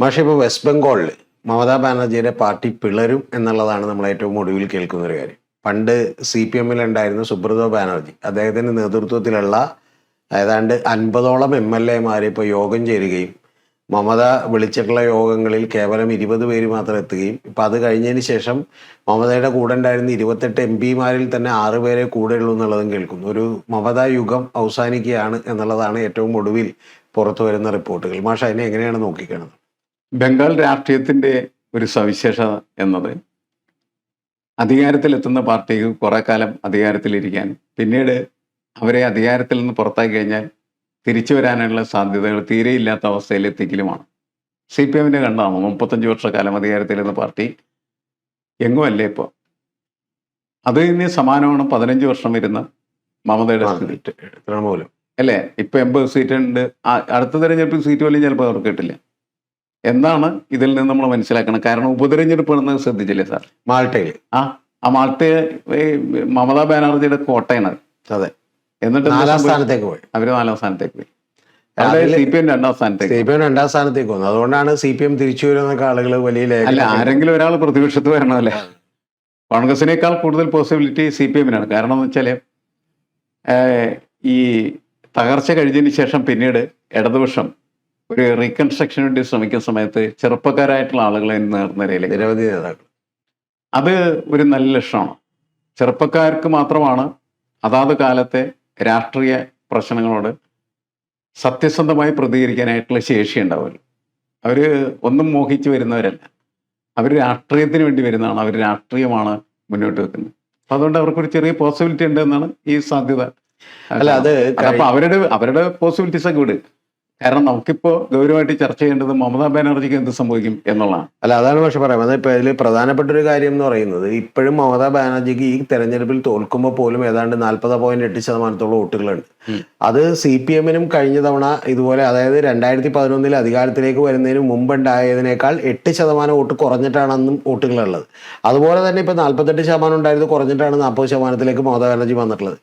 പക്ഷേ ഇപ്പോൾ വെസ്റ്റ് ബംഗാളിൽ മമതാ ബാനർജിയുടെ പാർട്ടി പിളരും എന്നുള്ളതാണ് നമ്മൾ ഏറ്റവും ഒടുവിൽ കേൾക്കുന്ന ഒരു കാര്യം. പണ്ട് CPM-ലുണ്ടായിരുന്ന സുബ്രതോ ബാനർജി, അദ്ദേഹത്തിൻ്റെ നേതൃത്വത്തിലുള്ള ഏതാണ്ട് 50ഓളം MLA-മാർ ഇപ്പോൾ യോഗം ചേരുകയും മമത വിളിച്ചിട്ടുള്ള യോഗങ്ങളിൽ കേവലം 20 പേര് മാത്രം എത്തുകയും ഇപ്പം അത് കഴിഞ്ഞതിന് ശേഷം മമതയുടെ കൂടെ ഉണ്ടായിരുന്ന 28 MP-മാരിൽ തന്നെ 6 പേരെ കൂടെയുള്ളൂ എന്നുള്ളതും കേൾക്കുന്നു. ഒരു മമതാ യുഗം അവസാനിക്കുകയാണ് എന്നുള്ളതാണ് ഏറ്റവും ഒടുവിൽ പുറത്തു വരുന്ന റിപ്പോർട്ടുകൾ. മാഷ, അതിനെ എങ്ങനെയാണ് നോക്കിക്കാണുന്നത്? ബംഗാൾ രാഷ്ട്രീയത്തിന്റെ ഒരു സവിശേഷത എന്നത് അധികാരത്തിലെത്തുന്ന പാർട്ടിക്ക് കുറെ കാലം അധികാരത്തിലിരിക്കാൻ, പിന്നീട് അവരെ അധികാരത്തിൽ നിന്ന് പുറത്താക്കി കഴിഞ്ഞാൽ തിരിച്ചു വരാനുള്ള സാധ്യതകൾ തീരെയില്ലാത്ത അവസ്ഥയിലെത്തിക്കലുമാണ്. CPM-ന്റെ കണ്ടാണ് 35 വർഷക്കാലം അധികാരത്തിലിരുന്ന പാർട്ടി എങ്ങുമല്ലേ ഇപ്പോൾ. അത് ഇനി സമാനമാണ് 15 വർഷം ഇരുന്ന മമതയുടെ സ്ഥിതി. തൃണമൂലം അല്ലേ? ഇപ്പൊ 80 സീറ്റ് ഉണ്ട്. അടുത്ത തെരഞ്ഞെടുപ്പിൽ സീറ്റ് പോലും ചിലപ്പോൾ അവർക്ക് കിട്ടില്ല. എന്താണ് ഇതിൽ നിന്ന് നമ്മൾ മനസ്സിലാക്കണം? കാരണം ഉപതെരഞ്ഞെടുപ്പ് എന്നത് ശ്രദ്ധിച്ചില്ലേ സാർ? മാൾട്ടയിൽ ആ മാൾട്ട മമതാ ബാനർജിയുടെ കോട്ടയാണ്. അതെ. എന്നിട്ട് 4ാം സ്ഥാനത്തേക്ക് പോയി. അവര് 4ാം സ്ഥാനത്തേക്ക് പോയി. CPM 2ാം സ്ഥാനത്തേക്ക്. CPM 2ാം സ്ഥാനത്തേക്ക് വന്നു. അതുകൊണ്ടാണ് CPM തിരിച്ചു വരുന്നൊക്കെ ആളുകൾ വലിയ അല്ല, ആരെങ്കിലും ഒരാൾ പ്രതിപക്ഷത്ത് വരണമല്ലേ? കോൺഗ്രസിനേക്കാൾ കൂടുതൽ പോസിബിലിറ്റി CPM-നാണ്. കാരണം എന്ന് വെച്ചാല് ഈ തകർച്ച കഴിഞ്ഞതിന് ശേഷം പിന്നീട് ഇടതുപക്ഷം ഒരു റീകൺസ്ട്രക്ഷന് വേണ്ടി ശ്രമിക്കുന്ന സമയത്ത് ചെറുപ്പക്കാരായിട്ടുള്ള ആളുകളെ നേർനിരയിലേക്ക്, നിരവധി നേതാക്കൾ. അത് ഒരു നല്ല ലക്ഷണമാണ്. ചെറുപ്പക്കാർക്ക് മാത്രമാണ് അതാത് കാലത്തെ രാഷ്ട്രീയ പ്രശ്നങ്ങളോട് സത്യസന്ധമായി പ്രതികരിക്കാനായിട്ടുള്ള ശേഷി ഉണ്ടാവുമല്ലോ. അവർ ഒന്നും മോഹിച്ച് വരുന്നവരല്ല. അവർ രാഷ്ട്രീയത്തിന് വേണ്ടി വരുന്നതാണ്. അവർ രാഷ്ട്രീയമാണ് മുന്നോട്ട് വെക്കുന്നത്. അപ്പം അതുകൊണ്ട് അവർക്കൊരു ചെറിയ പോസിബിലിറ്റി ഉണ്ട് എന്നാണ് ഈ സാധ്യത. അല്ല, അത് അപ്പൊ അവരുടെ പോസിബിലിറ്റീസ് ഒക്കെ വിട്. കാരണം നമുക്കിപ്പോ ഗൗരവമായിട്ട് ചർച്ച ചെയ്യേണ്ടത് മമതാ ബാനർജിക്ക് എന്ത് സംഭവിക്കും എന്നുള്ളതാണ്. അല്ല, അതാണ് പക്ഷെ പറയുന്നത്. ഇപ്പൊ ഇതിൽ പ്രധാനപ്പെട്ട ഒരു കാര്യം എന്ന് പറയുന്നത്, ഇപ്പോഴും മമതാ ബാനർജിക്ക് ഈ തെരഞ്ഞെടുപ്പിൽ തോൽക്കുമ്പോൾ പോലും ഏതാണ്ട് 40.8% വോട്ടുകളുണ്ട്. അത് CPM-നും കഴിഞ്ഞ തവണ ഇതുപോലെ, അതായത് 2011 അധികാരത്തിലേക്ക് വരുന്നതിന് മുമ്പുണ്ടായതിനേക്കാൾ 8% വോട്ട് കുറഞ്ഞിട്ടാണ് അന്നും വോട്ടുകളുള്ളത്. അതുപോലെ തന്നെ ഇപ്പൊ 48% ഉണ്ടായത് കുറഞ്ഞിട്ടാണ് 40%ലേക്ക് മമതാ ബാനർജി വന്നിട്ടുള്ളത്.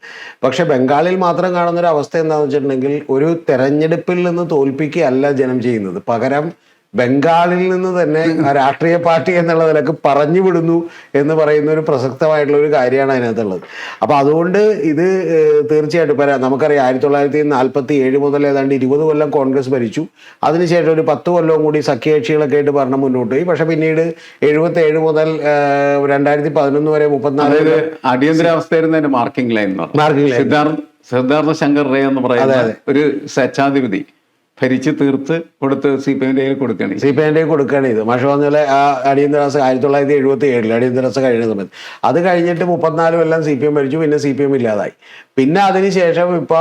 പക്ഷെ ബംഗാളിൽ മാത്രം കാണുന്ന ഒരു അവസ്ഥ എന്താണെന്ന് വെച്ചിട്ടുണ്ടെങ്കിൽ, ഒരു തെരഞ്ഞെടുപ്പിൽ നിന്ന് തോൽപ്പിക്കുകയല്ല ജനം ചെയ്യുന്നത്, പകരം ബംഗാളിൽ നിന്ന് തന്നെ രാഷ്ട്രീയ പാർട്ടി എന്നുള്ള നിലക്ക് പറഞ്ഞു വിടുന്നു എന്ന് പറയുന്ന ഒരു പ്രസക്തമായിട്ടുള്ള ഒരു കാര്യമാണ് അതിനകത്തുള്ളത്. അപ്പൊ അതുകൊണ്ട് ഇത് തീർച്ചയായിട്ടും നമുക്കറിയാം, 1947 മുതൽ ഏതാണ്ട് 20 കൊല്ലം കോൺഗ്രസ് ഭരിച്ചു. അതിനുശേഷം ഒരു 10 കൊല്ലവും കൂടി സഖ്യകക്ഷികളൊക്കെ ആയിട്ട് ഭരണം മുന്നോട്ട് പോയി. പക്ഷെ പിന്നീട് 77 മുതൽ 2011 വരെ 34 അടിയന്തരാവസ്ഥയായിരുന്നു മാർക്കിംഗ് ലൈൻ. സിദ്ധാർത്ഥ ശങ്കർ റേ എന്ന് പറയുന്ന ഒരു സ്വേച്ഛാധിപതി ഭരിച്ച് തീർത്ത് കൊടുത്ത് CPM-ന്റെ കൊടുക്കുകയാണ് ഇത്. മാഷ പറഞ്ഞ പോലെ ആ അടിയന്തരാവസ്ഥ 1977 അടിയന്തരാവസ്ഥ കഴിഞ്ഞ സമയത്ത്, അത് കഴിഞ്ഞിട്ട് 34 കൊല്ലം CPM ഭരിച്ചു. പിന്നെ CPM ഇല്ലാതായി. പിന്നെ അതിനുശേഷം ഇപ്പൊ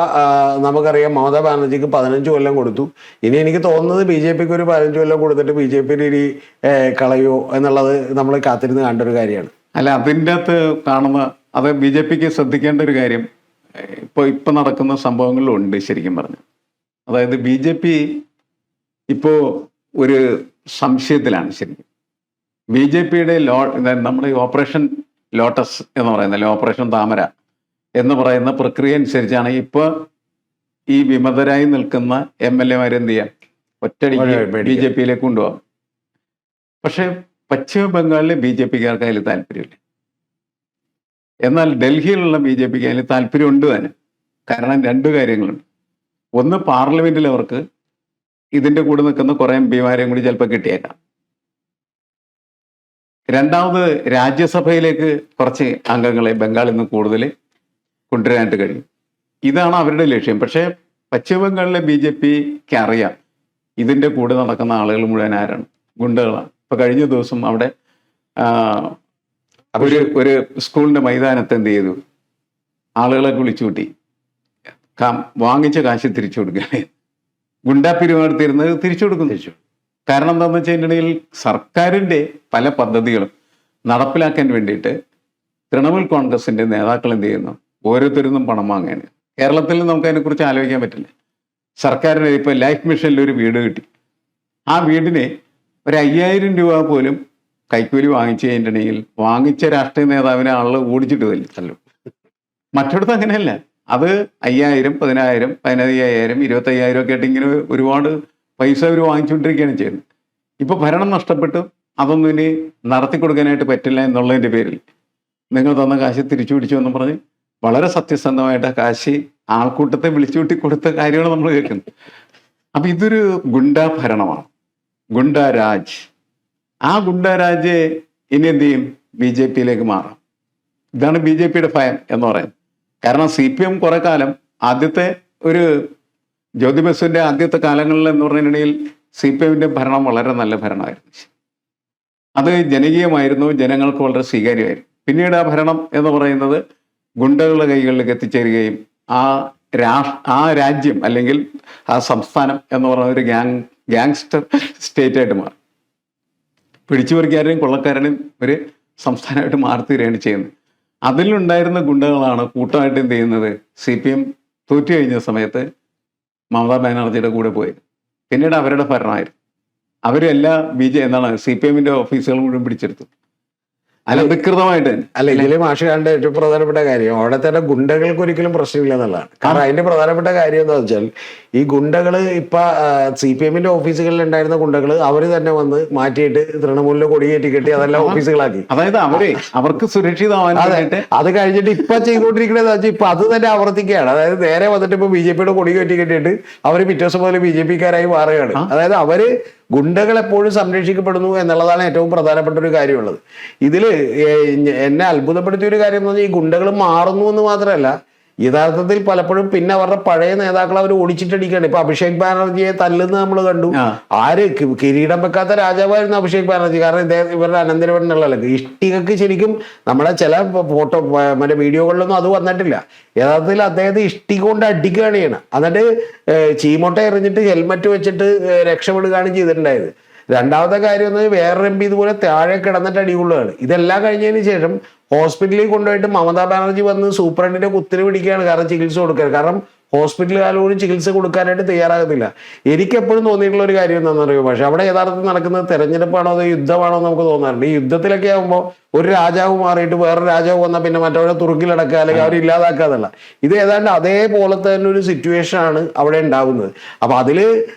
നമുക്കറിയാം, മമതാ ബാനർജിക്ക് 15 കൊല്ലം കൊടുത്തു. ഇനി എനിക്ക് തോന്നുന്നത് BJP-ക്ക് ഒരു 15 കൊല്ലം കൊടുത്തിട്ട് BJP-യിൽ ഇനി കളയോ എന്നുള്ളത് നമ്മൾ കാത്തിരുന്ന് കണ്ട ഒരു കാര്യമാണ്. അല്ല, അതിൻ്റെ അകത്ത് കാണുന്ന അത് BJP-ക്ക് ശ്രദ്ധിക്കേണ്ട ഒരു കാര്യം ഇപ്പൊ നടക്കുന്ന സംഭവങ്ങളിലുണ്ട് ശരിക്കും പറഞ്ഞു. അതായത് BJP ഇപ്പോൾ ഒരു സംശയത്തിലാണ് ശരിക്കും. BJP-യുടെ നമ്മുടെ ഓപ്പറേഷൻ ലോട്ടസ് എന്ന് പറയുന്ന, ഓപ്പറേഷൻ താമര എന്ന് പറയുന്ന പ്രക്രിയ അനുസരിച്ചാണ് ഇപ്പോൾ ഈ വിമതരായി നിൽക്കുന്ന MLA-മാരെ എന്ത് ചെയ്യാം, ഒറ്റയടിക്ക് BJP-യിലേക്ക് കൊണ്ടുപോകാം. പക്ഷെ പശ്ചിമ ബംഗാളിലെ BJP-ക്കാർക്ക് അതിൽ താല്പര്യമില്ല. എന്നാൽ ഡൽഹിയിലുള്ള BJP-ക്ക് അതിൽ താല്പര്യമുണ്ട് തന്നെ. കാരണം 2 കാര്യങ്ങളുണ്ട്. ഒന്ന്, പാർലമെന്റിൽ അവർക്ക് ഇതിന്റെ കൂടെ നിൽക്കുന്ന കുറെ MP-മാരെയും കൂടി ചിലപ്പോൾ കിട്ടിയേക്കാം. രണ്ടാമത്, രാജ്യസഭയിലേക്ക് കുറച്ച് അംഗങ്ങളെ ബംഗാളിൽ നിന്ന് കൂടുതൽ കൊണ്ടുവരാനായിട്ട് കഴിയും. ഇതാണ് അവരുടെ ലക്ഷ്യം. പക്ഷേ പശ്ചിമ ബംഗാളിലെ BJP-ക്ക് അറിയാം ഇതിന്റെ കൂടെ നടക്കുന്ന ആളുകൾ മുഴുവൻ ആരാണ്, ഗുണ്ടകളാണ്. ഇപ്പൊ കഴിഞ്ഞ ദിവസം അവിടെ ഒരു സ്കൂളിന്റെ മൈതാനത്ത് എന്ത് ചെയ്തു, ആളുകളെ വിളിച്ചുകൂട്ടി വാങ്ങിച്ച കാശ് തിരിച്ചു കൊടുക്കുകയാണ്. ഗുണ്ടാപ്പിരിമാടുത്തിരുന്നത് തിരിച്ചു കൊടുക്കുന്നു. കാരണം എന്താണെന്ന് വെച്ചിട്ടുണ്ടെങ്കിൽ സർക്കാരിൻ്റെ പല പദ്ധതികളും നടപ്പിലാക്കാൻ വേണ്ടിയിട്ട് തൃണമൂൽ കോൺഗ്രസിന്റെ നേതാക്കൾ എന്ത് ചെയ്യുന്നു, ഓരോരുത്തരും പണം വാങ്ങുകയാണ്. കേരളത്തിൽ നമുക്ക് അതിനെക്കുറിച്ച് ആലോചിക്കാൻ പറ്റില്ല. സർക്കാരിന് ഇപ്പോൾ ലൈഫ് മിഷനിൽ ഒരു വീട് കിട്ടി. ആ വീടിന് ഒരു 5000 രൂപ പോലും കൈക്കൂലി വാങ്ങിച്ചു കഴിഞ്ഞിട്ടുണ്ടെങ്കിൽ വാങ്ങിച്ച രാഷ്ട്രീയ നേതാവിനെ ആളുകൾ ഓടിച്ചിട്ട് തല്ലു. മറ്റിടത്ത് അങ്ങനെയല്ല. അത് 5000, 10000, 15000, 25000 ഒക്കെ ആയിട്ട് ഇങ്ങനെ ഒരുപാട് പൈസ അവർ വാങ്ങിച്ചുകൊണ്ടിരിക്കുകയാണ് ചെയ്യുന്നത്. ഇപ്പൊ ഭരണം നഷ്ടപ്പെട്ടു, അതൊന്നും ഇനി നടത്തി കൊടുക്കാനായിട്ട് പറ്റില്ല എന്നുള്ളതിന്റെ പേരിൽ നിങ്ങൾ തന്ന കാശ് തിരിച്ചു പിടിച്ചു എന്ന് പറഞ്ഞ് വളരെ സത്യസന്ധമായിട്ട് ആ കാശ് ആൾക്കൂട്ടത്തെ വിളിച്ചുകൂട്ടി കൊടുത്ത കാര്യമാണ് നമ്മൾ കേൾക്കുന്നത്. അപ്പൊ ഇതൊരു ഗുണ്ടാ ഭരണമാണ്, ഗുണ്ടാരാജ്. ആ ഗുണ്ടാരാജ് ഇനി എന്ത് ചെയ്യും? BJP-യിലേക്ക് മാറാം. ഇതാണ് BJP-യുടെ ഭയം എന്ന് പറയുന്നത്. കാരണം CPM കുറെ കാലം, ആദ്യത്തെ ഒരു ജ്യോതി ബസുവിന്റെ ആദ്യത്തെ കാലങ്ങളിൽ എന്ന് പറഞ്ഞിട്ടുണ്ടെങ്കിൽ CPM-ന്റെ ഭരണം വളരെ നല്ല ഭരണമായിരുന്നു. അത് ജനകീയമായിരുന്നു, ജനങ്ങൾക്ക് വളരെ സ്വീകാര്യമായിരുന്നു. പിന്നീട് ആ ഭരണം എന്ന് പറയുന്നത് ഗുണ്ടകളുടെ കൈകളിലേക്ക് എത്തിച്ചേരുകയും ആ രാജ്യം അല്ലെങ്കിൽ ആ സംസ്ഥാനം എന്ന് പറയുന്ന ഒരു ഗാങ്സ്റ്റർ സ്റ്റേറ്റ് ആയിട്ട് മാറി. പിടിച്ചുപറിക്കാരെയും കൊള്ളക്കാരനെയും ഒരു സംസ്ഥാനമായിട്ട് മാറിത്തീരുകയാണ് ചെയ്യുന്നത്. അതിലുണ്ടായിരുന്ന ഗുണ്ടകളാണ് കൂട്ടമായിട്ട് എന്ത് ചെയ്യുന്നത്? CPM തോറ്റു കഴിഞ്ഞ സമയത്ത് മമതാ ബാനർജിയുടെ കൂടെ പോയത്. പിന്നീട് അവരുടെ ഭരണമായിരുന്നു. അവരെല്ലാ CPM-ന്റെ ഓഫീസുകളും കൂടി പിടിച്ചെടുത്തു അനധികൃതമായിട്ട്. അല്ല, ഇതിലെ മാഷികാരുടെ ഏറ്റവും പ്രധാനപ്പെട്ട കാര്യം അവിടെ തന്നെ ഗുണ്ടകൾക്ക് ഒരിക്കലും പ്രശ്നമില്ല എന്നുള്ളതാണ്. കാരണം അതിന്റെ പ്രധാനപ്പെട്ട കാര്യം എന്താ വെച്ചാൽ, ഈ ഗുണ്ടകള് ഇപ്പൊ CPM-ന്റെ ഓഫീസുകളിൽ ഉണ്ടായിരുന്ന ഗുണ്ടകള് അവര് തന്നെ വന്ന് മാറ്റിയിട്ട് തൃണമൂലിന്റെ കൊടിയേറ്റി കെട്ടി അതെല്ലാം ഓഫീസുകളാക്കി. അതായത് അവർക്ക് സുരക്ഷിതമാവാനായിട്ട് അത് കഴിഞ്ഞിട്ട് ഇപ്പൊ ചെയ്തുകൊണ്ടിരിക്കുന്നത് വെച്ചാൽ ഇപ്പൊ അത് തന്നെ ആവർത്തിക്കുകയാണ്. അതായത് നേരെ വന്നിട്ട് ഇപ്പൊ BJP-യുടെ കൊടി കെട്ടി കെട്ടിയിട്ട് അവര് പിറ്റേ ദിവസം മുതൽ BJP-ക്കാരായി മാറുകയാണ്. അതായത് അവര് ഗുണ്ടകൾ എപ്പോഴും സംരക്ഷിക്കപ്പെടുന്നു എന്നുള്ളതാണ് ഏറ്റവും പ്രധാനപ്പെട്ട ഒരു കാര്യമുള്ളത്. ഇതില് എന്നെ അത്ഭുതപ്പെടുത്തിയ ഒരു കാര്യം എന്ന് പറഞ്ഞാൽ, ഈ ഗുണ്ടകൾ മാറുന്നു എന്ന് മാത്രമല്ല, യഥാർത്ഥത്തിൽ പലപ്പോഴും പിന്നെ അവരുടെ പഴയ നേതാക്കൾ അവർ ഓടിച്ചിട്ടടിക്കുകയാണ്. ഇപ്പൊ അഭിഷേക് ബാനർജിയെ തല്ലുന്നത് നമ്മൾ കണ്ടു. ആര് കിരീടം വെക്കാത്ത രാജാവായിരുന്നു അഭിഷേക് ബാനർജി. കാരണം ഇവരുടെ അനന്തരവനുള്ള ഇഷ്ടികക്ക് ശരിക്കും നമ്മുടെ ചില ഫോട്ടോ മറ്റേ വീഡിയോകളിലൊന്നും അത് വന്നിട്ടില്ല. യഥാർത്ഥത്തിൽ അദ്ദേഹത്തെ ഇഷ്ടിക കൊണ്ട് അടിക്കുകയാണ് ചെയ്യണം. എന്നിട്ട് ചീമോട്ട എറിഞ്ഞിട്ട് ഹെൽമറ്റ് വെച്ചിട്ട് രക്ഷപ്പെടുകയാണ് ചെയ്തിട്ടുണ്ടായത്. രണ്ടാമത്തെ കാര്യം എന്ന് വേറൊരു MP ഇതുപോലെ താഴെ കിടന്നിട്ട് അടികൊള്ളുകയാണ്. ഇതെല്ലാം കഴിഞ്ഞതിന് ശേഷം ഹോസ്പിറ്റലിൽ കൊണ്ടുപോയിട്ട് മമതാ ബാനർജി വന്ന് സൂപ്രണ്ടിന്റെ കുത്തിന് പിടിക്കുകയാണ്. കാരണം ചികിത്സ കൊടുക്കാൻ, കാരണം ഹോസ്പിറ്റലുകാരോട് ചികിത്സ കൊടുക്കാനായിട്ട് തയ്യാറാകത്തില്ല. എനിക്ക് എപ്പോഴും തോന്നിയിട്ടുള്ള ഒരു കാര്യം എന്താണെന്ന് അറിയുമോ? പക്ഷെ അവിടെ യഥാർത്ഥത്തിൽ നടക്കുന്നത് തെരഞ്ഞെടുപ്പാണോ അതോ യുദ്ധമാണോ നമുക്ക് തോന്നാറുണ്ട്. ഈ യുദ്ധത്തിലൊക്കെ ആകുമ്പോൾ ഒരു രാജാവ് മാറിയിട്ട് വേറൊരു രാജാവ് വന്നാൽ പിന്നെ മറ്റവരെ തുറുക്കിലടക്കുക അല്ലെങ്കിൽ അവർ ഇല്ലാതാക്കാതല്ല. ഇത് ഏതാണ്ട് അതേപോലത്തെ തന്നെ ഒരു സിറ്റുവേഷൻ ആണ് അവിടെ ഉണ്ടാകുന്നത്. അപ്പൊ അതില്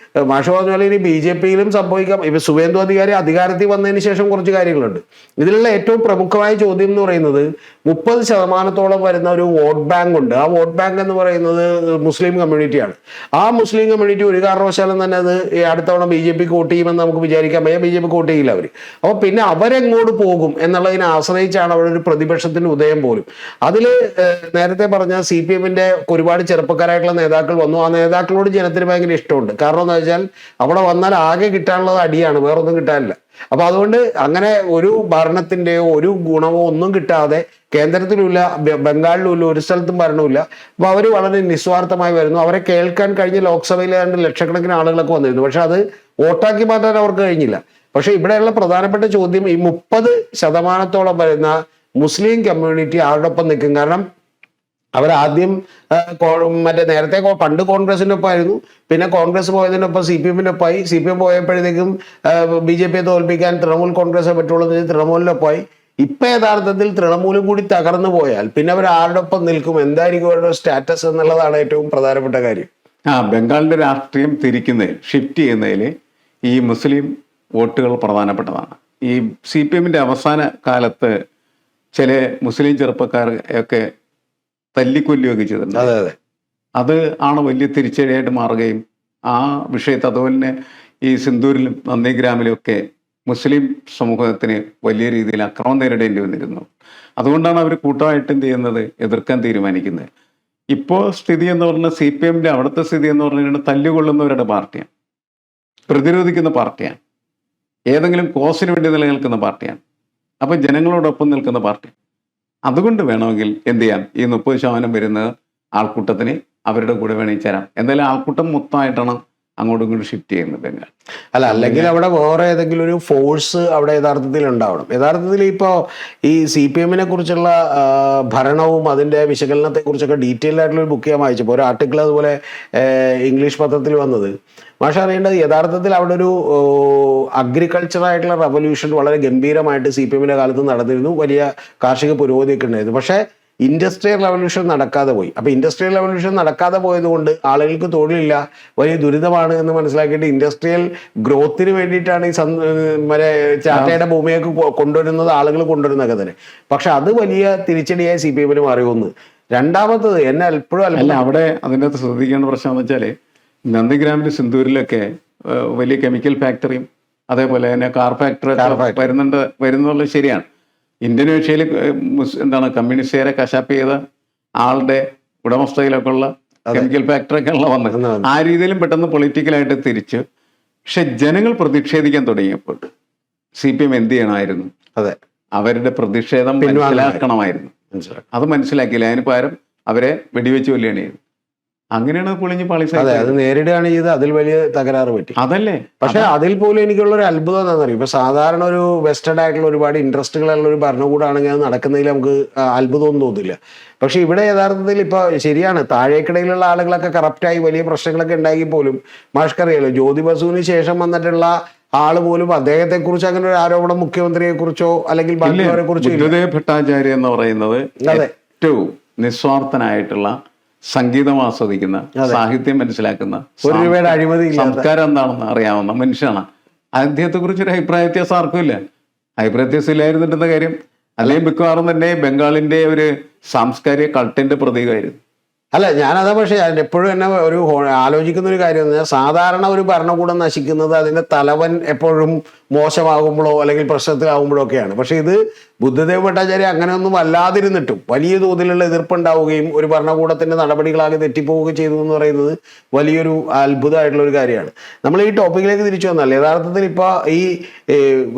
മാഷ് പറഞ്ഞ പോലെ ഇനി BJP-യിലും സംഭവിക്കാം. ഇപ്പൊ സുവേന്ദു അധികാരി അധികാരത്തിൽ വന്നതിന് ശേഷം കുറച്ച് കാര്യങ്ങളുണ്ട്. ഇതിലുള്ള ഏറ്റവും പ്രമുഖമായ ചോദ്യം എന്ന് പറയുന്നത് 30% വരുന്ന ഒരു വോട്ട് ബാങ്ക് ഉണ്ട്. ആ വോട്ട് ബാങ്ക് എന്ന് പറയുന്നത് മുസ്ലിം കമ്മ്യൂണിറ്റിയാണ്. ആ മുസ്ലിം കമ്മ്യൂണിറ്റി ഒരു കാരണവശാലും തന്നെ അത് അടുത്തവണ BJP-ക്ക് വോട്ട് ചെയ്യുമെന്ന് നമുക്ക് വിചാരിക്കാൻ വയ്യ. BJP-ക്ക് വോട്ട് ചെയ്യില്ല അവർ. അപ്പൊ പിന്നെ അവരെങ്ങോട്ട് പോകും എന്നുള്ളതിനെ ആശ്രയിച്ചാണ് അവിടെ ഒരു പ്രതിപക്ഷത്തിന്റെ ഉദയം പോലും. അതില് നേരത്തെ പറഞ്ഞ CPM-ന്റെ ഒരുപാട് ചെറുപ്പക്കാരായിട്ടുള്ള നേതാക്കൾ വന്നു. ആ നേതാക്കളോട് ജനത്തിന് ഭയങ്കര ഇഷ്ടമുണ്ട്. കാരണം എന്താ വെച്ചാൽ അവിടെ വന്നാൽ ആകെ കിട്ടാനുള്ളത് അടിയാണ്, വേറൊന്നും കിട്ടാനില്ല. അപ്പൊ അതുകൊണ്ട് അങ്ങനെ ഒരു ഭരണത്തിന്റെയോ ഒരു ഗുണമോ ഒന്നും കിട്ടാതെ കേന്ദ്രത്തിലുമില്ല ബംഗാളിലുമില്ല ഒരു സ്ഥലത്തും ഭരണമില്ല. അപ്പൊ അവര് വളരെ നിസ്വാർത്ഥമായി വരുന്നു. അവരെ കേൾക്കാൻ കഴിഞ്ഞ ലോക്സഭയിൽ 2 ലക്ഷക്കണക്കിന് ആളുകളൊക്കെ വന്നിരുന്നു. പക്ഷെ അത് വോട്ടാക്കി മാറ്റാൻ അവർക്ക് കഴിഞ്ഞില്ല. പക്ഷെ ഇവിടെയുള്ള പ്രധാനപ്പെട്ട ചോദ്യം, ഈ 30% വരുന്ന മുസ്ലിം കമ്മ്യൂണിറ്റി ആരുടെ ഒപ്പം നിൽക്കും? കാരണം അവരാദ്യം നേരത്തെ പണ്ട് കോൺഗ്രസിന്റെ ഒപ്പമായിരുന്നു, പിന്നെ കോൺഗ്രസ് പോയതിനൊപ്പം CPM-ന്റെ ഒപ്പമായി. CPM പോയപ്പോഴത്തേക്കും BJP-യെ തോൽപ്പിക്കാൻ തൃണമൂൽ കോൺഗ്രസ് പറ്റുള്ളൂ എന്ന് തൃണമൂലിനൊപ്പമായി. ഇപ്പൊ യഥാർത്ഥത്തിൽ തൃണമൂലും കൂടി തകർന്നു പോയാൽ പിന്നെ അവർ ആരുടെ ഒപ്പം നിൽക്കും, എന്തായിരിക്കും അവരുടെ സ്റ്റാറ്റസ് എന്നുള്ളതാണ് ഏറ്റവും പ്രധാനപ്പെട്ട കാര്യം. ബംഗാളിന്റെ രാഷ്ട്രീയം ഷിഫ്റ്റ് ചെയ്യുന്നതിൽ ഈ മുസ്ലിം വോട്ടുകൾ പ്രധാനപ്പെട്ടതാണ്. ഈ CPM-ന്റെ അവസാന കാലത്ത് ചില മുസ്ലിം ചെറുപ്പക്കാർ ഒക്കെ തല്ലിക്കൊല്ലുകയൊക്കെ ചെയ്തിട്ടുണ്ട്. അതെ അതെ, അത് ആണ് വലിയ തിരിച്ചടിയായിട്ട് മാറുകയും ആ വിഷയത്തെ അതുപോലെ തന്നെ ഈ സിന്ദൂരിലും നന്ദിഗ്രാമിലും ഒക്കെ മുസ്ലിം സമൂഹത്തിന് വലിയ രീതിയിൽ അക്രമം നേരിടേണ്ടി വന്നിരുന്നു. അതുകൊണ്ടാണ് അവർ കൂട്ടമായിട്ട് എന്ത് ചെയ്യുന്നത്, എതിർക്കാൻ തീരുമാനിക്കുന്നത്. ഇപ്പോൾ സ്ഥിതി എന്ന് പറഞ്ഞാൽ CPM-ന്റെ അവിടുത്തെ സ്ഥിതി എന്ന് പറഞ്ഞാൽ തല്ലുകൊള്ളുന്നവരുടെ പാർട്ടിയാണ്, പ്രതിരോധിക്കുന്ന പാർട്ടിയാണ്, ഏതെങ്കിലും കോസിന് വേണ്ടി നിലനിൽക്കുന്ന പാർട്ടിയാണ്, അപ്പൊ ജനങ്ങളോടൊപ്പം നിൽക്കുന്ന പാർട്ടി. അതുകൊണ്ട് വേണമെങ്കിൽ എന്ത് ചെയ്യാം, ഈ 30% വരുന്ന ആൾക്കൂട്ടത്തിന് അവരുടെ കൂടെ വേണമെങ്കിൽ ചേരാം. എന്തായാലും ആൾക്കൂട്ടം മൊത്തമായിട്ടാണ് അങ്ങോട്ടും ഇങ്ങോട്ടും ഷിഫ്റ്റ് ചെയ്യുന്നത് ബംഗാൾ. അല്ല, അല്ലെങ്കിൽ അവിടെ വേറെ ഏതെങ്കിലും ഒരു ഫോഴ്സ് അവിടെ യഥാർത്ഥത്തിൽ ഉണ്ടാവണം. യഥാർത്ഥത്തിൽ ഇപ്പോൾ ഈ CPM-നെ കുറിച്ചുള്ള ഭരണവും അതിൻ്റെ വിശകലനത്തെ കുറിച്ചൊക്കെ ഡീറ്റെയിൽ ആയിട്ടുള്ള ഒരു ബുക്ക് ഞാൻ വായിച്ചപ്പോൾ ഒരു ആർട്ടിക്കിൾ അതുപോലെ ഇംഗ്ലീഷ് പത്രത്തിൽ വന്നത്. പക്ഷെ അറിയേണ്ടത് യഥാർത്ഥത്തിൽ അവിടെ ഒരു അഗ്രികൾച്ചറായിട്ടുള്ള റവല്യൂഷൻ വളരെ ഗംഭീരമായിട്ട് CPM-ന്റെ കാലത്ത് നടന്നിരുന്നു. വലിയ കാർഷിക പുരോഗതിയൊക്കെ ഉണ്ടായിരുന്നു. പക്ഷേ ഇൻഡസ്ട്രിയൽ റവല്യൂഷൻ നടക്കാതെ പോയി. അപ്പോൾ ഇൻഡസ്ട്രിയൽ റവല്യൂഷൻ നടക്കാതെ പോയതുകൊണ്ട് ആളുകൾക്ക് തൊഴിലില്ല, വലിയ ദുരിതമാണ് എന്ന് മനസ്സിലാക്കിയിട്ട് ഇൻഡസ്ട്രിയൽ ഗ്രോത്തിന് വേണ്ടിയിട്ടാണ് ഈ മറ്റേ ചാറ്റയുടെ ഭൂമിയൊക്കെ കൊണ്ടുവരുന്നത്, ആളുകൾ കൊണ്ടുവരുന്നതൊക്കെ തന്നെ. പക്ഷെ അത് വലിയ തിരിച്ചടിയായി CPM മാറിയൊന്ന്. രണ്ടാമത്തത് എന്നെ എപ്പോഴും അല്ല, അവിടെ അതിൻ്റെ അകത്ത് ശ്രദ്ധിക്കേണ്ട പ്രശ്നം എന്ന് വെച്ചാൽ നന്ദിഗ്രാമിൽ സിന്ദൂരിലൊക്കെ വലിയ കെമിക്കൽ ഫാക്ടറിയും അതേപോലെ തന്നെ കാർ ഫാക്ടറി വരുന്നുള്ളത് ശരിയാണ്. ഇന്തോനേഷ്യയിൽ എന്താണ് കമ്മ്യൂണിസ്റ്റുകാരെ കശാപ്പ് ചെയ്ത ആളുടെ ഉടമസ്ഥയിലൊക്കെ ഉള്ള കെമിക്കൽ ഫാക്ടറി ഒക്കെ ഉള്ള വന്നത്. ആ രീതിയിലും പെട്ടെന്ന് പൊളിറ്റിക്കലായിട്ട് തിരിച്ച്. പക്ഷെ ജനങ്ങൾ പ്രതിഷേധിക്കാൻ തുടങ്ങിയപ്പോൾ CPM എന്ത് ചെയ്യണമായിരുന്നു? അതെ, അവരുടെ പ്രതിഷേധം മനസ്സിലാക്കണമായിരുന്നു. അത് മനസ്സിലാക്കിയില്ല. അതിന് പകരം അവരെ വെടിവെച്ച് കൊല്ലുകയാണ് ചെയ്തത്. അങ്ങനെയാണ് പൊളിഞ്ഞ് പാളിസ. അതെ, അത് നേരിടുകയാണ് ചെയ്ത്. അതിൽ വലിയ തകരാറ് പറ്റി. അതല്ലേ. പക്ഷെ അതിൽ പോലും എനിക്കുള്ള ഒരു അത്ഭുതം എന്താണെന്ന് അറിയാം. ഇപ്പൊ സാധാരണ ഒരു വെസ്റ്റേൺ ആയിട്ടുള്ള ഒരുപാട് ഇൻട്രസ്റ്റുകളുള്ള ഒരു ഭരണകൂടമാണെങ്കിൽ അത് നടക്കുന്നതിൽ നമുക്ക് അത്ഭുതമൊന്നും തോന്നില്ല. പക്ഷെ ഇവിടെ യഥാർത്ഥത്തിൽ ഇപ്പൊ ശരിയാണ്, താഴേക്കിടയിലുള്ള ആളുകളൊക്കെ കറപ്റ്റായി വലിയ പ്രശ്നങ്ങളൊക്കെ ഉണ്ടാക്കി പോലും മാഷ്ക്കറിയാലോ, ജ്യോതി ബസുവിന് ശേഷം വന്നിട്ടുള്ള ആള് പോലും അദ്ദേഹത്തെ കുറിച്ച് അങ്ങനെ ഒരു ആരോപണം മുഖ്യമന്ത്രിയെ കുറിച്ചോ അല്ലെങ്കിൽ ബാക്കിയുള്ളവരെ കുറിച്ചോ. ബുദ്ധദേവ് ഭട്ടാചാര്യ എന്ന് പറയുന്നത് ഏറ്റവും നിസ്വാർത്ഥനായിട്ടുള്ള, സംഗീതം ആസ്വദിക്കുന്ന, സാഹിത്യം മനസ്സിലാക്കുന്ന, ഒരു രൂപയുടെ അഴിമതി, സംസ്കാരം എന്താണെന്ന് അറിയാവുന്ന മനുഷ്യനാണ്. അദ്ദേഹത്തെ കുറിച്ചൊരു അഭിപ്രായ വ്യത്യാസം ആർക്കും ഇല്ല. അഭിപ്രായ വ്യത്യാസം ഇല്ലായിരുന്നിട്ടുന്ന കാര്യം, അല്ലെങ്കിൽ മിക്കവാറും തന്നെ ബംഗാളിന്റെ ഒരു സാംസ്കാരിക കൾട്ടിന്റെ പ്രതീകമായിരുന്നു. അല്ല, ഞാനതാ. പക്ഷേ ഞാൻ എപ്പോഴും എന്നെ ഒരു ആലോചിക്കുന്ന ഒരു കാര്യം എന്ന് പറഞ്ഞാൽ, സാധാരണ ഒരു ഭരണകൂടം നശിക്കുന്നത് അതിന്റെ തലവൻ എപ്പോഴും മോശമാകുമ്പോഴോ അല്ലെങ്കിൽ പ്രശ്നത്തിലാകുമ്പോഴോ ഒക്കെയാണ്. പക്ഷെ ഇത് ബുദ്ധദേവ് ഭട്ടാചാര്യ അങ്ങനെയൊന്നും അല്ലാതിരുന്നിട്ടും വലിയ തോതിലുള്ള എതിർപ്പുണ്ടാവുകയും ഒരു ഭരണകൂടത്തിന്റെ നടപടികളാകെ തെറ്റിപ്പോവുകയും ചെയ്തു എന്ന് പറയുന്നത് വലിയൊരു അത്ഭുതമായിട്ടുള്ള ഒരു കാര്യമാണ്. നമ്മൾ ഈ ടോപ്പിക്കിലേക്ക് തിരിച്ചു വന്നാൽ യഥാർത്ഥത്തിൽ ഇപ്പോൾ ഈ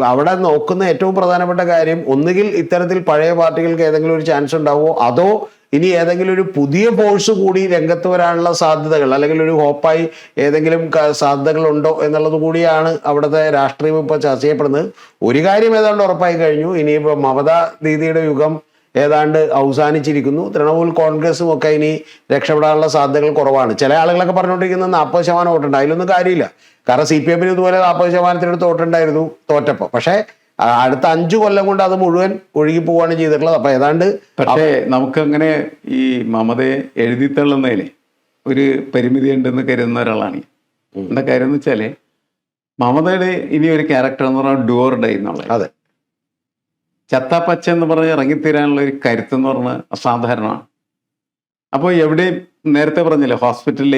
അവിടെ നോക്കുന്ന ഏറ്റവും പ്രധാനപ്പെട്ട കാര്യം, ഒന്നുകിൽ ഇത്തരത്തിൽ പഴയ പാർട്ടികൾക്ക് ഏതെങ്കിലും ഒരു ചാൻസ് ഉണ്ടാവുമോ, അതോ ഇനി ഏതെങ്കിലും ഒരു പുതിയ ഫോഴ്സ് കൂടി രംഗത്ത് വരാനുള്ള സാധ്യതകൾ, അല്ലെങ്കിൽ ഒരു ഹോപ്പായി ഏതെങ്കിലും സാധ്യതകൾ ഉണ്ടോ എന്നുള്ളത് കൂടിയാണ് അവിടുത്തെ രാഷ്ട്രീയം ഇപ്പോൾ ചർച്ച ചെയ്യപ്പെടുന്നത്. ഒരു കാര്യം ഏതാണ്ട് ഉറപ്പായി കഴിഞ്ഞു, ഇനിയിപ്പോൾ മമതാ ദീദിയുടെ യുഗം ഏതാണ്ട് അവസാനിച്ചിരിക്കുന്നു. തൃണമൂൽ കോൺഗ്രസും ഒക്കെ ഇനി രക്ഷപ്പെടാനുള്ള സാധ്യതകൾ കുറവാണ്. ചില ആളുകളൊക്കെ പറഞ്ഞുകൊണ്ടിരിക്കുന്നത് 40% വോട്ടുണ്ട്. അതിലൊന്നും കാര്യമില്ല. കാരണം CPM ഇതുപോലെ 40%-ത്തിനടുത്ത് വോട്ടുണ്ടായിരുന്നു തോറ്റപ്പോൾ. പക്ഷേ അടുത്ത 5 കൊല്ലം കൊണ്ട് അത് മുഴുവൻ ഒഴുകി പോവുകയാണ് ചെയ്തിട്ടുള്ളത്. അപ്പൊ ഏതാണ്ട് പക്ഷേ നമുക്കങ്ങനെ ഈ മമതയെ എഴുതിത്തള്ളുന്നതിന് ഒരു പരിമിതി ഉണ്ടെന്ന് കരുതുന്ന ഒരാളാണ്. എന്താ കാര്യം എന്ന് വെച്ചാല്, മമതയുടെ ഇനി ഒരു ക്യാരക്ടർ എന്ന് പറഞ്ഞാൽ ഡു ഓർ ഡൈ എന്നുള്ളത്. അതെ, ചത്താപ്പച്ച എന്ന് പറഞ്ഞ് ഇറങ്ങിത്തീരാനുള്ള ഒരു കരുത്തെന്ന് പറഞ്ഞാൽ അസാധാരണമാണ്. അപ്പോൾ എവിടെയും നേരത്തെ പറഞ്ഞില്ലേ, ഹോസ്പിറ്റലിൽ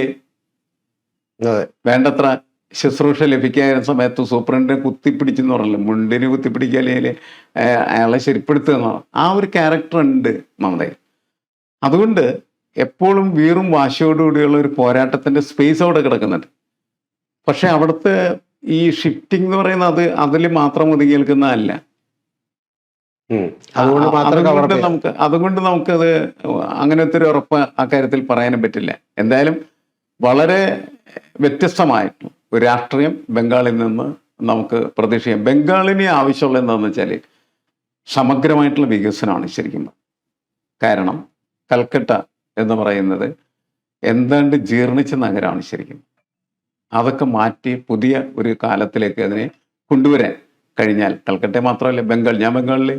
വേണ്ടത്ര ശുശ്രൂഷ ലഭിക്കാതിരുന്ന സമയത്ത് സൂപ്രണ്ടിനെ കുത്തിപ്പിടിച്ചെന്ന് പറഞ്ഞല്ലോ, മുണ്ടിന് കുത്തിപ്പിടിക്കുക അല്ലെങ്കിൽ അയാളെ ശരിപ്പെടുത്തുക എന്ന് പറഞ്ഞാൽ ആ ഒരു ക്യാരക്ടർ ഉണ്ട് മമതയിൽ. അതുകൊണ്ട് എപ്പോഴും വീറും വാശിയോടുകൂടിയുള്ള ഒരു പോരാട്ടത്തിന്റെ സ്പേസ് അവിടെ കിടക്കുന്നുണ്ട്. പക്ഷെ അവിടുത്തെ ഈ ഷിഫ്റ്റിംഗ് എന്ന് പറയുന്നത് അതിൽ മാത്രം ഒതുങ്ങി നിൽക്കുന്നതല്ല. അതുകൊണ്ട് നമുക്കത് അങ്ങനത്തെ ഒരു ഉറപ്പ് അക്കാര്യത്തിൽ പറയാനും പറ്റില്ല. എന്തായാലും വളരെ വ്യത്യസ്തമായിട്ടുള്ള ഒരു രാഷ്ട്രീയം ബംഗാളിൽ നിന്ന് നമുക്ക് പ്രതീക്ഷിക്കാം. ബംഗാളിന് ആവശ്യമുള്ള എന്താണെന്ന് വെച്ചാൽ സമഗ്രമായിട്ടുള്ള വികസനമാണ് ശരിക്കും. കാരണം കൽക്കട്ട എന്ന് പറയുന്നത് എന്താണ്ട് ജീർണിച്ച നഗരമാണ് ശരിക്കും. അതൊക്കെ മാറ്റി പുതിയ ഒരു കാലത്തിലേക്ക് അതിനെ കൊണ്ടുവരാൻ കഴിഞ്ഞാൽ, കൽക്കട്ട മാത്രമല്ല ഞാൻ ബംഗാളിൽ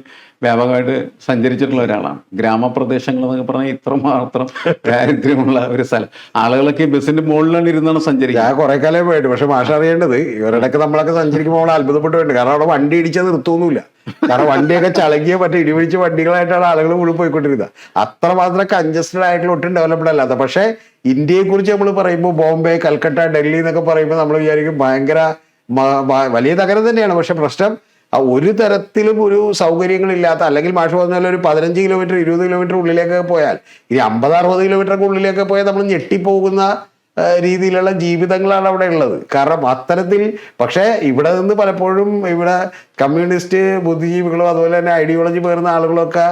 വ്യാപകമായിട്ട് സഞ്ചരിച്ചിട്ടുള്ള ഒരാളാണ്. ഗ്രാമപ്രദേശങ്ങൾ എന്നൊക്കെ പറഞ്ഞാൽ ഇത്രമാത്രം ദാരിദ്ര്യമുള്ള ഒരു സ്ഥലം. ആളുകളൊക്കെ ബസ്സിന്റെ മുകളിലാണ് ഇരുന്നാണ് സഞ്ചരിക്കുക. ഞാൻ കുറെ കാലം പോയിട്ട്. പക്ഷെ മാഷ അറിയേണ്ടത്, ഇവരുടെയൊക്കെ നമ്മളൊക്കെ സഞ്ചരിക്കുമ്പോൾ അത്ഭുതപ്പെട്ടു പോയിട്ടുണ്ട്. കാരണം അവിടെ വണ്ടി ഇടിച്ചാൽ നിർത്തുമൊന്നുമില്ല. കാരണം വണ്ടിയൊക്കെ ചളങ്ങിയ മറ്റേ ഇടിപിടിച്ച വണ്ടികളായിട്ടാണ് ആളുകൾ മുഴുവൻ പോയിക്കൊണ്ടിരുന്നത്. അത്രമാത്രം കൺജസ്റ്റഡ് ആയിട്ടുള്ള ഒട്ടും ഡെവലപ്ഡ് അല്ലാത്ത. പക്ഷെ ഇന്ത്യയെ കുറിച്ച് നമ്മൾ പറയുമ്പോൾ ബോംബെ, കൽക്കട്ട, ഡൽഹി എന്നൊക്കെ പറയുമ്പോൾ നമ്മൾ വിചാരിക്കും ഭയങ്കര വലിയ തകരം തന്നെയാണ്. പക്ഷെ പ്രശ്നം ഒരു തരത്തിലും ഒരു സൗകര്യങ്ങളില്ലാത്ത, അല്ലെങ്കിൽ മാഷ് പറഞ്ഞാൽ ഒരു 15 കിലോമീറ്റർ 20 കിലോമീറ്റർ ഉള്ളിലേക്കൊക്കെ പോയാൽ, ഇനി 50-60 കിലോമീറ്റർ ഉള്ളിലേക്ക് പോയാൽ നമ്മൾ ഞെട്ടിപ്പോകുന്ന രീതിയിലുള്ള ജീവിതങ്ങളാണ് അവിടെ ഉള്ളത്. കാരണം അത്തരത്തിൽ. പക്ഷേ ഇവിടെ നിന്ന് പലപ്പോഴും ഇവിടെ കമ്മ്യൂണിസ്റ്റ് ബുദ്ധിജീവികളോ അതുപോലെ തന്നെ ഐഡിയോളജി പേർന്ന ആളുകളൊക്കെ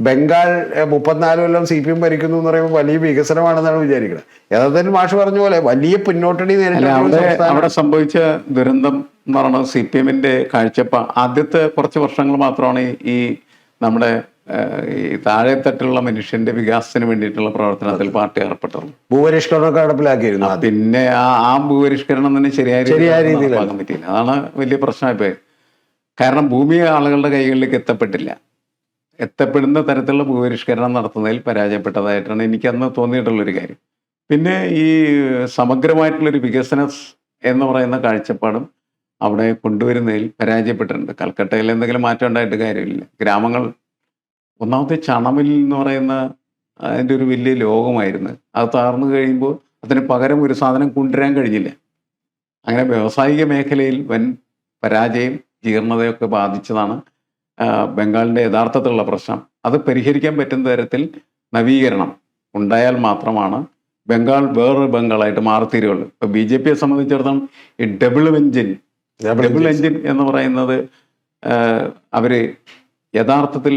ബംഗാൾ 34 കൊല്ലം CPM ഭരിക്കുന്നു എന്ന് പറയുമ്പോൾ വലിയ വികസനമാണെന്നാണ് വിചാരിക്കുന്നത്. യഥാർത്ഥത്തിൽ മാഷ് പറഞ്ഞ പോലെ വലിയ പിന്നോട്ടടി അവിടെ സംഭവിച്ച ദുരന്തം എന്ന് പറയുന്നത് CPM-ന്റെ കാഴ്ചപ്പാട്. ആദ്യത്തെ കുറച്ച് വർഷങ്ങൾ മാത്രമാണ് ഈ നമ്മുടെ ഈ താഴെത്തട്ടിലുള്ള മനുഷ്യന്റെ വികാസത്തിന് വേണ്ടിയിട്ടുള്ള പ്രവർത്തനത്തിൽ പാർട്ടി ഏർപ്പെട്ടത്. ഭൂപരിഷ്കരണമൊക്കെ നടപ്പിലാക്കിയിരുന്നു. പിന്നെ ആ ഭൂപരിഷ്കരണം തന്നെ ശരിയായ രീതിയിൽ നടപ്പാക്കാൻ പറ്റിയില്ല. അതാണ് വലിയ പ്രശ്നമായി പോയത്. കാരണം ഭൂമി ആളുകളുടെ കൈകളിലേക്ക് എത്തപ്പെട്ടില്ല. എത്തപ്പെടുന്ന തരത്തിലുള്ള ഭൂപരിഷ്കരണം നടത്തുന്നതിൽ പരാജയപ്പെട്ടതായിട്ടാണ് എനിക്ക് അന്ന് തോന്നിയിട്ടുള്ളൊരു കാര്യം. പിന്നെ ഈ സമഗ്രമായിട്ടുള്ളൊരു എന്ന് പറയുന്ന കാഴ്ചപ്പാടും അവിടെ കൊണ്ടുവരുന്നതിൽ പരാജയപ്പെട്ടിട്ടുണ്ട്. കൽക്കട്ടയിൽ എന്തെങ്കിലും മാറ്റം ഉണ്ടായിട്ട് കാര്യമില്ല. ഗ്രാമങ്ങൾ ഒന്നാമത്തെ ചണമിൽ എന്ന് പറയുന്ന അതിൻ്റെ ഒരു വലിയ ലോകമായിരുന്നു. അത് തകർന്നു കഴിയുമ്പോൾ അതിന് പകരം ഒരു സാധനം കൊണ്ടുവരാൻ കഴിഞ്ഞില്ല. അങ്ങനെ വ്യാവസായിക മേഖലയിൽ വൻ പരാജയം ജീർണതയൊക്കെ ബാധിച്ചതാണ് ബംഗാളിൻ്റെ യഥാർത്ഥത്തിലുള്ള പ്രശ്നം. അത് പരിഹരിക്കാൻ പറ്റുന്ന തരത്തിൽ നവീകരണം ഉണ്ടായാൽ മാത്രമാണ് ബംഗാൾ വേറൊരു ബംഗാളായിട്ട് മാറിത്തീരുള്ളൂ. ഇപ്പോൾ BJP യെ സംബന്ധിച്ചിടത്തോളം ഈ ഡബിൾ എഞ്ചിൻ എന്ന് പറയുന്നത് അവർ യഥാർത്ഥത്തിൽ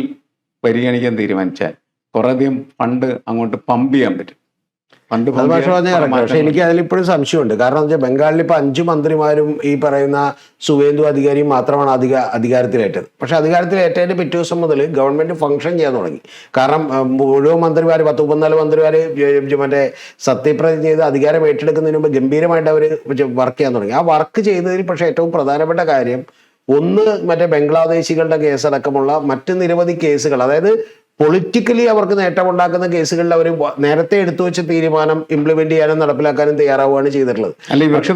പരിഗണിക്കാൻ തീരുമാനിച്ചാൽ കുറേയധികം ഫണ്ട് അങ്ങോട്ട് പമ്പ് ചെയ്യാൻ പറ്റും. പക്ഷെ എനിക്ക് അതിലിപ്പോഴും സംശയമുണ്ട്. കാരണം എന്താ വെച്ചാൽ ബംഗാളിൽ ഇപ്പൊ 5 മന്ത്രിമാരും ഈ പറയുന്ന സുവേന്ദു അധികാരിയും മാത്രമാണ് അധികാരത്തിലേറ്റത്. പക്ഷെ അധികാരത്തിലേറ്റതിന്റെ പിറ്റേ ദിവസം മുതൽ ഗവൺമെന്റ് ഫംഗ്ഷൻ ചെയ്യാൻ തുടങ്ങി. കാരണം മുഴുവൻ മന്ത്രിമാർ 10-14 മന്ത്രിമാര് മറ്റേ സത്യപ്രതിജ്ഞ ചെയ്ത് അധികാരം ഏറ്റെടുക്കുന്നതിന് മുമ്പ് ഗംഭീരമായിട്ട് അവർ വർക്ക് ചെയ്യാൻ തുടങ്ങി. ആ വർക്ക് ചെയ്തതിൽ പക്ഷെ ഏറ്റവും പ്രധാനപ്പെട്ട കാര്യം ഒന്ന് മറ്റേ ബംഗ്ലാദേശികളുടെ കേസടക്കമുള്ള മറ്റ് നിരവധി കേസുകൾ, അതായത് പൊളിറ്റിക്കലി അവർക്ക് നേട്ടമുണ്ടാക്കുന്ന കേസുകളിൽ അവർ നേരത്തെ എടുത്തു വെച്ച തീരുമാനം ഇംപ്ലിമെന്റ് ചെയ്യാനും നടപ്പിലാക്കാനും തയ്യാറാവുകയാണ് ചെയ്തിട്ടുള്ളത്.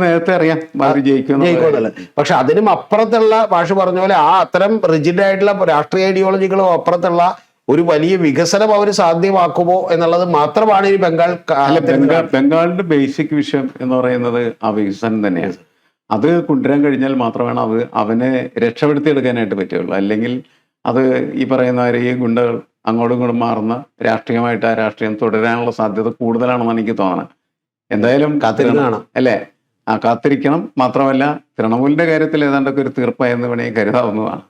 നേരത്തെ അറിയാം ജയിക്കുമെന്നുള്ളത്. പക്ഷെ അതിനും അപ്പുറത്തുള്ള ഭാഷ പറഞ്ഞ പോലെ അത്തരം റിജിഡ് ആയിട്ടുള്ള രാഷ്ട്രീയ ഐഡിയോളജികളും അപ്പുറത്തുള്ള ഒരു വലിയ വികസനം അവർ സാധ്യമാക്കുമോ എന്നുള്ളത് മാത്രമാണ് ഈ ബംഗാളിന്റെ ബേസിക് വിഷയം എന്ന് പറയുന്നത് ആ വികസനം തന്നെയാണ്. അത് കൊണ്ടുവരാൻ കഴിഞ്ഞാൽ മാത്രമാണ് അവനെ രക്ഷപ്പെടുത്തിയെടുക്കാനായിട്ട് പറ്റുള്ളൂ. അല്ലെങ്കിൽ അത് ഈ പറയുന്ന ഈ ഗുണ്ടകൾ അങ്ങോട്ടും ഇങ്ങോട്ടും മാറുന്ന രാഷ്ട്രീയമായിട്ട് ആ രാഷ്ട്രീയം തുടരാനുള്ള സാധ്യത കൂടുതലാണെന്നാണ് എനിക്ക് തോന്നുന്നത്. എന്തായാലും കാത്തിരിക്കണം അല്ലേ? കാത്തിരിക്കണം. മാത്രമല്ല തൃണമൂലിന്റെ കാര്യത്തിൽ ഏതാണ്ടൊക്കെ ഒരു തീർപ്പായെന്ന് വേണമെങ്കിൽ കരുതാവുന്നതാണ്.